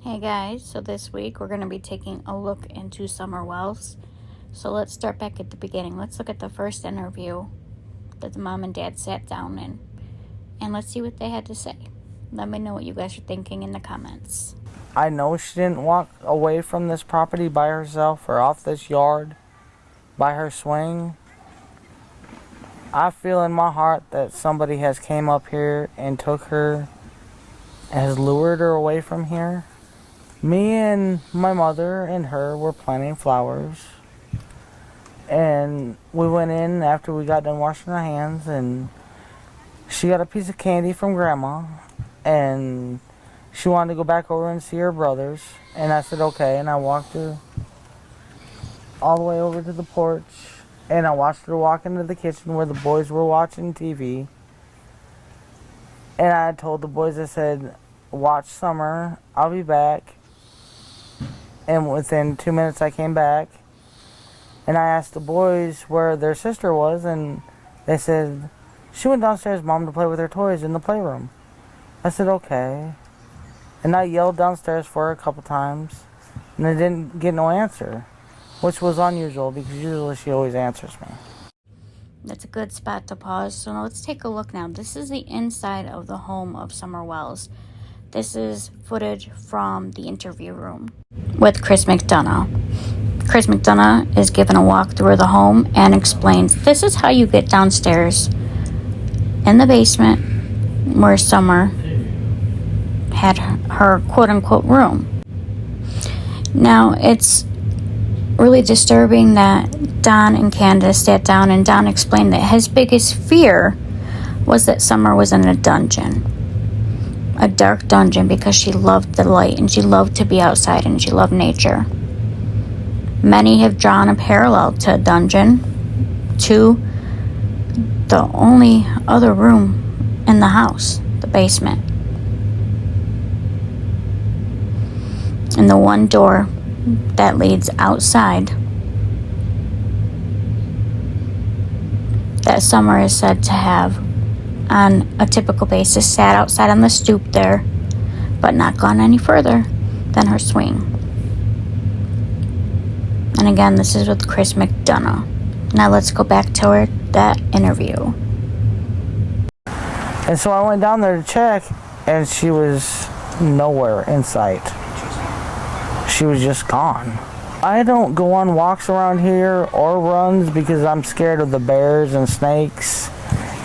Hey guys, so this week we're going to be taking a look into Summer Wells. So let's start back at the beginning. Let's look at the first interview that the mom and dad sat down in, and let's see what they had to say. Let me know what you guys are thinking in the comments. I know she didn't walk away from this property by herself or off this yard by her swing. I feel in my heart that somebody has came up here and took her, has lured her away from here. Me and my mother and her were planting flowers, and we went in after we got done washing our hands, and she got a piece of candy from Grandma, and she wanted to go back over and see her brothers, and I said okay, and I walked her all the way over to the porch, and I watched her walk into the kitchen where the boys were watching TV, and I told the boys, I said, watch Summer, I'll be back. And within 2 minutes I came back, and I asked the boys where their sister was, and they said, she went downstairs, Mom, to play with her toys in the playroom. I said, okay. And I yelled downstairs for her a couple times, and I didn't get no answer, which was unusual because usually she always answers me. That's a good spot to pause. So now let's take a look now. This is the inside of the home of Summer Wells. This is footage from the interview room with Chris McDonough. Chris McDonough is given a walk through the home and explains this is how you get downstairs in the basement where Summer had her quote-unquote room. Now, it's really disturbing that Don and Candace sat down and Don explained that his biggest fear was that Summer was in a dungeon. A dark dungeon, because she loved the light and she loved to be outside and she loved nature. Many have drawn a parallel to a dungeon to the only other room in the house, the basement. And the one door that leads outside that Summer is said to have on a typical basis sat outside on the stoop there, but not gone any further than her swing. And again, this is with Chris McDonough. Now let's go back to that interview. And so I went down there to check, and she was nowhere in sight. She was just gone. I don't go on walks around here or runs because I'm scared of the bears and snakes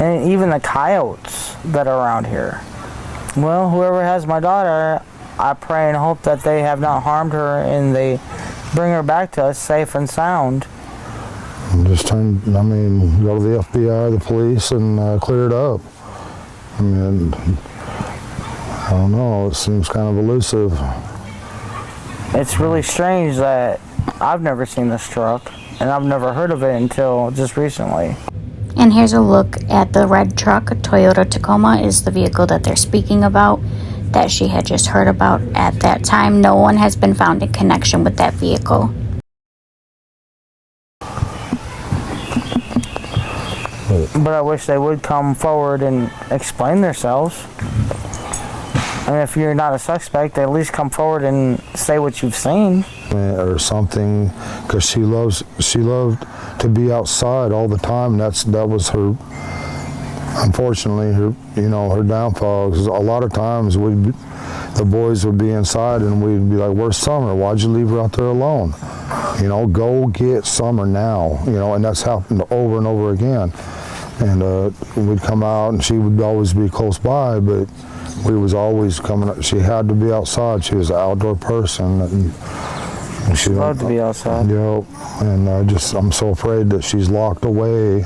and even the coyotes that are around here. Well, whoever has my daughter, I pray and hope that they have not harmed her and they bring her back to us safe and sound. Go to the FBI, the police, and clear it up. I don't know, it seems kind of elusive. It's really strange that I've never seen this truck, and I've never heard of it until just recently. And here's a look at the red truck. A Toyota Tacoma is the vehicle that they're speaking about, that she had just heard about at that time. No one has been found in connection with that vehicle. But I wish they would come forward and explain themselves. I mean, if you're not a suspect, at least come forward and say what you've seen. Or something, because she loved to be outside all the time. That was her, unfortunately, her downfall. 'Cause a lot of times the boys would be inside and we'd be like, where's Summer? Why'd you leave her out there alone? Go get Summer now. And that's happened over and over again. And we'd come out and she would always be close by, but we was always coming up. She had to be outside. She was an outdoor person. And she loved to be outside. And I'm so afraid that she's locked away.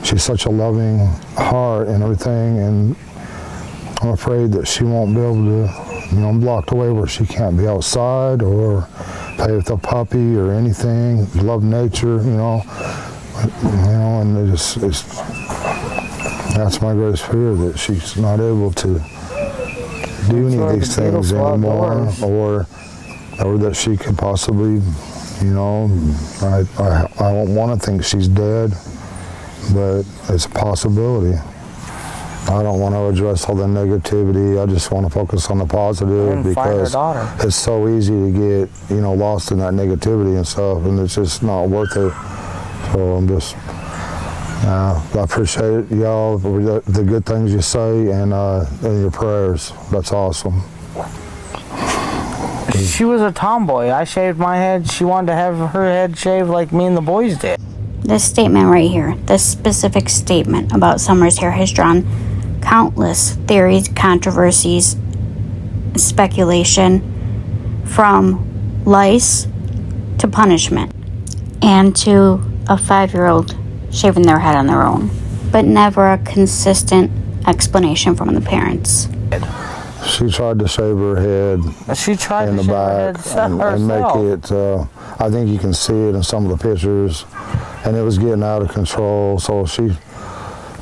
She's such a loving heart and everything, and I'm afraid that she won't be able to, I'm locked away where she can't be outside or play with a puppy or anything, love nature, and that's my greatest fear, that she's not able to do any of these things anymore, or that she could possibly, I don't want to think she's dead, but it's a possibility. I don't want to address all the negativity. I just want to focus on the positive, And find her because daughter. it's so easy to get, lost in that negativity and stuff, and it's just not worth it. So I'm just, I appreciate y'all, the good things you say, and your prayers. That's awesome. She was a tomboy. I shaved my head. She wanted to have her head shaved like me and the boys did. This statement right here, this specific statement about Summer's hair, has drawn countless theories, controversies, speculation, from lice to punishment, and to a 5-year-old shaving their head on their own, but never a consistent explanation from the parents. She tried to shave her head She tried in to the shave her back head and make herself. it, I think you can see it in some of the pictures, and it was getting out of control. So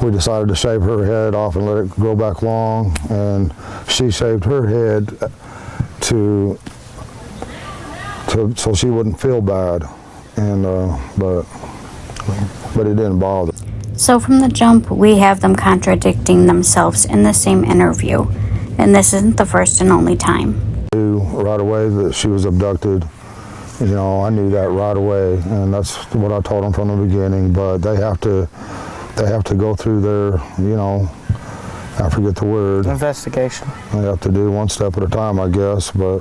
we decided to shave her head off and let it grow back long, and she shaved her head so she wouldn't feel bad, and but it didn't bother. So from the jump, we have them contradicting themselves in the same interview, and this isn't the first and only time. I knew right away that she was abducted. I knew that right away, and that's what I told them from the beginning. But they have to go through their, I forget the word. Investigation. They have to do one step at a time, I guess. But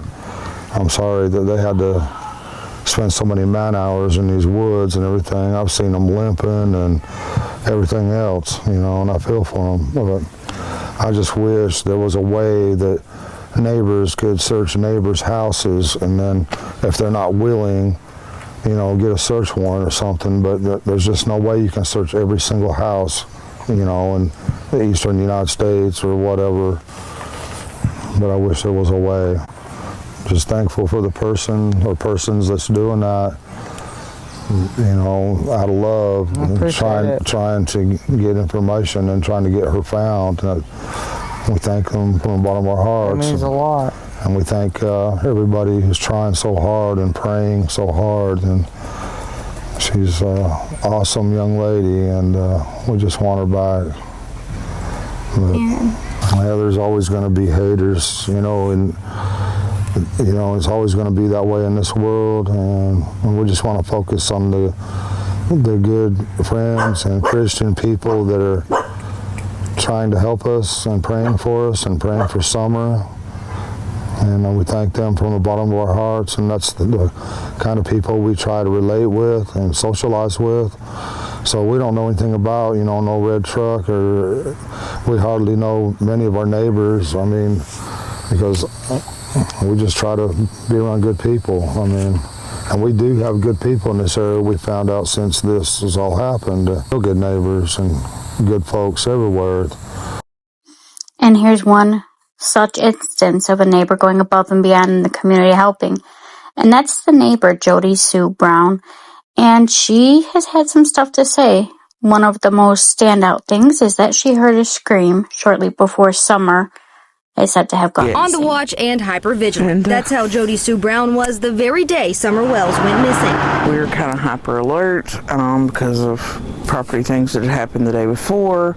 I'm sorry that they had to spend so many man hours in these woods and everything. I've seen them limping and everything else, and I feel for them. But I just wish there was a way that neighbors could search neighbors' houses, and then if they're not willing, get a search warrant or something. But there's just no way you can search every single house, in the eastern United States or whatever. But I wish there was a way. Just thankful for the person or persons that's doing that, out of love, and trying to get information and trying to get her found. We thank them from the bottom of our hearts. It means a lot. And we thank everybody who's trying so hard and praying so hard. And she's an awesome young lady, and we just want her back. But, there's always going to be haters, and it's always going to be that way in this world, and we just want to focus on the good friends and Christian people that are trying to help us and praying for us and praying for Summer. And we thank them from the bottom of our hearts, and that's the kind of people we try to relate with and socialize with. So we don't know anything about, no red truck, or we hardly know many of our neighbors, because we just try to be around good people. And we do have good people in this area. We found out since this has all happened, good neighbors and good folks everywhere. And here's one such instance of a neighbor going above and beyond in the community helping. And that's the neighbor, Jody Sue Brown. And she has had some stuff to say. One of the most standout things is that she heard a scream shortly before Summer is said to have gone on the watch and hypervigilant. That's how Jody Sue Brown was the very day Summer Wells went missing. We were kind of hyper alert because of property things that had happened the day before.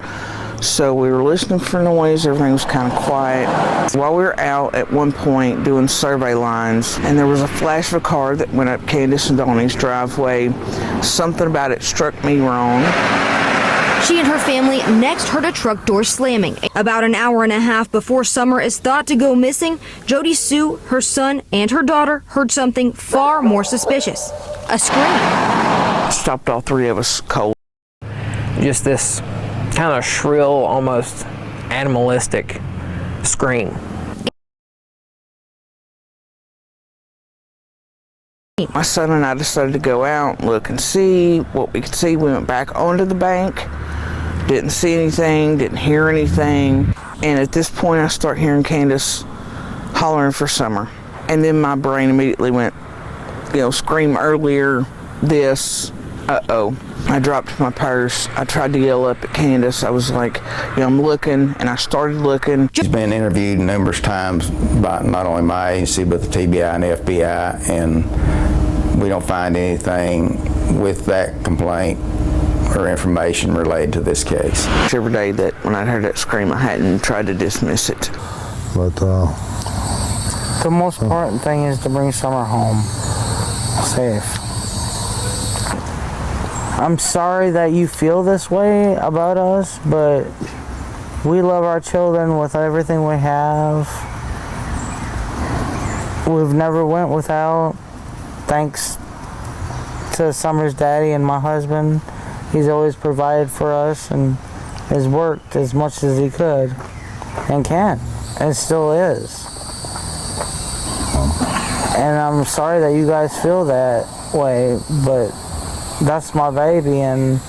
So we were listening for noise. Everything was kind of quiet. While we were out at one point doing survey lines, and there was a flash of a car that went up Candace and Donnie's driveway. Something about it struck me wrong. She and her family next heard a truck door slamming. About an hour and a half before Summer is thought to go missing, Jody Sue, her son, and her daughter heard something far more suspicious. A scream. Stopped all three of us cold. Just this kind of shrill, almost animalistic scream. My son and I decided to go out and look and see what we could see. We went back onto the bank. Didn't see anything, didn't hear anything. And at this point, I start hearing Candace hollering for Summer. And then my brain immediately went, scream earlier, this, uh-oh. I dropped my purse. I tried to yell up at Candace. I was like, I'm looking, and I started looking. She's been interviewed numerous times by not only my agency, but the TBI and FBI, and we don't find anything with that complaint or information related to this case. Every day that when I heard that scream, I hadn't tried to dismiss it. But The most important thing is to bring Summer home safe. I'm sorry that you feel this way about us, but we love our children with everything we have. We've never went without, thanks to Summer's daddy and my husband. He's always provided for us and has worked as much as he could and can and still is. And I'm sorry that you guys feel that way, but that's my baby, and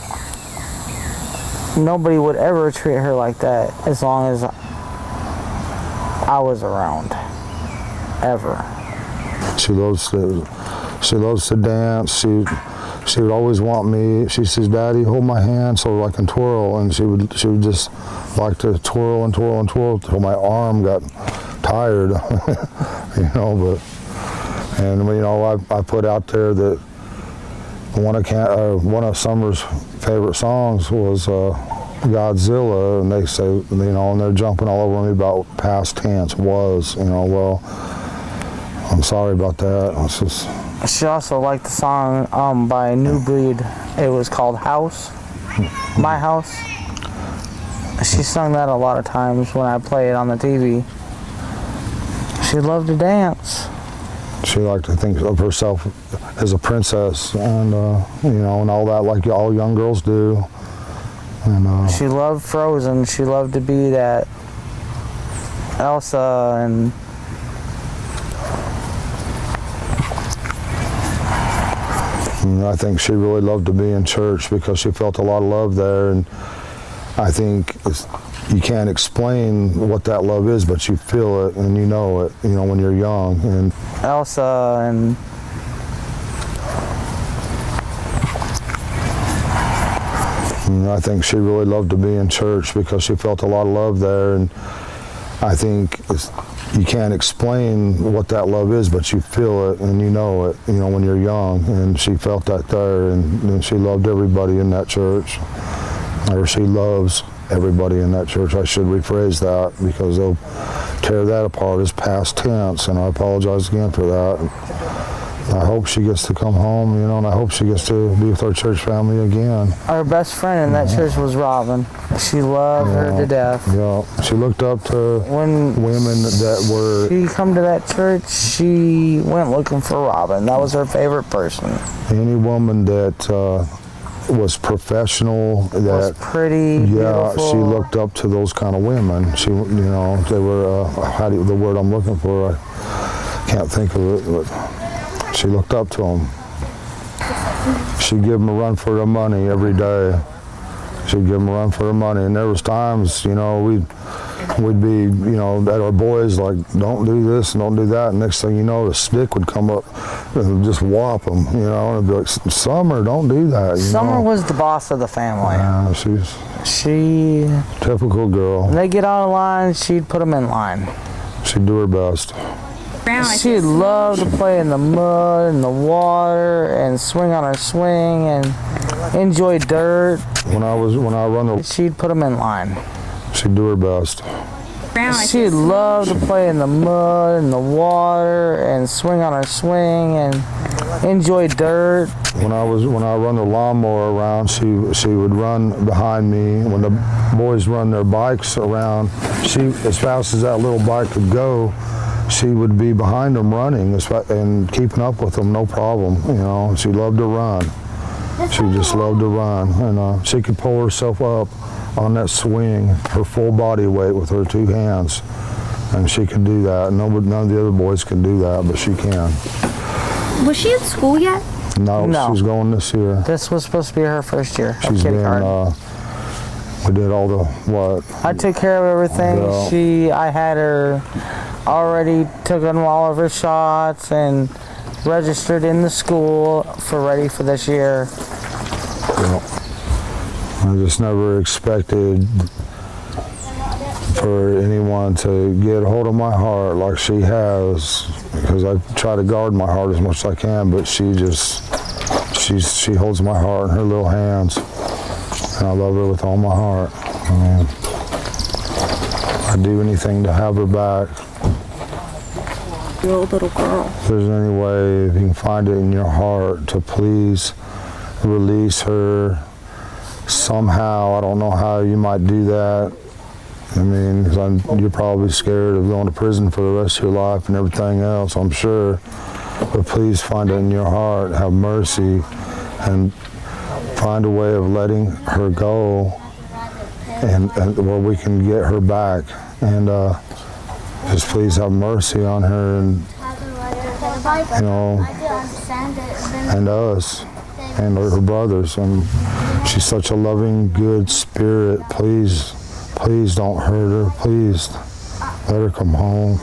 nobody would ever treat her like that as long as I was around, ever. she loves to dance. She would always want me. She says, "Daddy, hold my hand so I can twirl," and she would just like to twirl and twirl and twirl until my arm got tired, But I put out there that one of Summer's favorite songs was Godzilla, and they say, and they're jumping all over me about past tense was, well, I'm sorry about that. It's just. She also liked the song by New Breed. It was called House, My House. She sung that a lot of times when I play it on the TV. She loved to dance. She liked to think of herself as a princess, and and all that, like all young girls do. And she loved Frozen. She loved to be that Elsa, and I think she really loved to be in church because she felt a lot of love there, and I think you can't explain what that love is, but you feel it and you know it, when you're young. And Elsa, and I think she really loved to be in church because she felt a lot of love there, and I think you can't explain what that love is, but you feel it and you know it, when you're young. And she felt that there, and she loved everybody in that church, or she loves everybody in that church. I should rephrase that because they'll tear that apart as past tense, and I apologize again for that. I hope she gets to come home, and I hope she gets to be with our church family again. Our best friend in that church was Robin. She loved her to death. Yeah, she looked up to women that were... She come to that church, she went looking for Robin. That was her favorite person. Any woman that was professional, that was pretty, beautiful. She looked up to those kind of women. She, they were, the word I'm looking for, I can't think of it, but she looked up to them. She'd give them a run for their money every day. She'd give them a run for their money, and there was times, we'd be, at our boys, like, don't do this and don't do that, and next thing you know, the stick would come up and just whop them, and it'd be like, Summer, don't do that. Summer was the boss of the family. Yeah, she typical girl. When they get out of line, she'd put them in line. She'd do her best. She loved to play in the mud and the water and swing on her swing and enjoy dirt. When I run the... She'd put them in line. She'd do her best. She loved to play in the mud and the water and swing on her swing and enjoy dirt. When I run the lawnmower around, she would run behind me. When the boys run their bikes around, as fast as that little bike could go, she would be behind them running and keeping up with them, no problem. She loved to run. She just loved to run, and she could pull herself up on that swing, her full body weight with her two hands, and she could do that. None of the other boys can do that, but she can. Was she in school yet? No, she's going this year. This was supposed to be her first year. She's been. We did all the what? I took care of everything. Yeah. I had her already taken all of her shots and registered in the school ready for this year. Yeah. I just never expected for anyone to get a hold of my heart like she has, because I try to guard my heart as much as I can, but she holds my heart in her little hands. And I love her with all my heart. I'd do anything to have her back. Your little girl. If there's any way, if you can find it in your heart to please release her somehow. I don't know how you might do that. I mean, 'cause you're probably scared of going to prison for the rest of your life and everything else, I'm sure. But please find it in your heart, have mercy, and find a way of letting her go, and where we can get her back. And just please have mercy on her, and you know, and us, and her brothers. And she's such a loving, good spirit. Please don't hurt her. Please let her come home.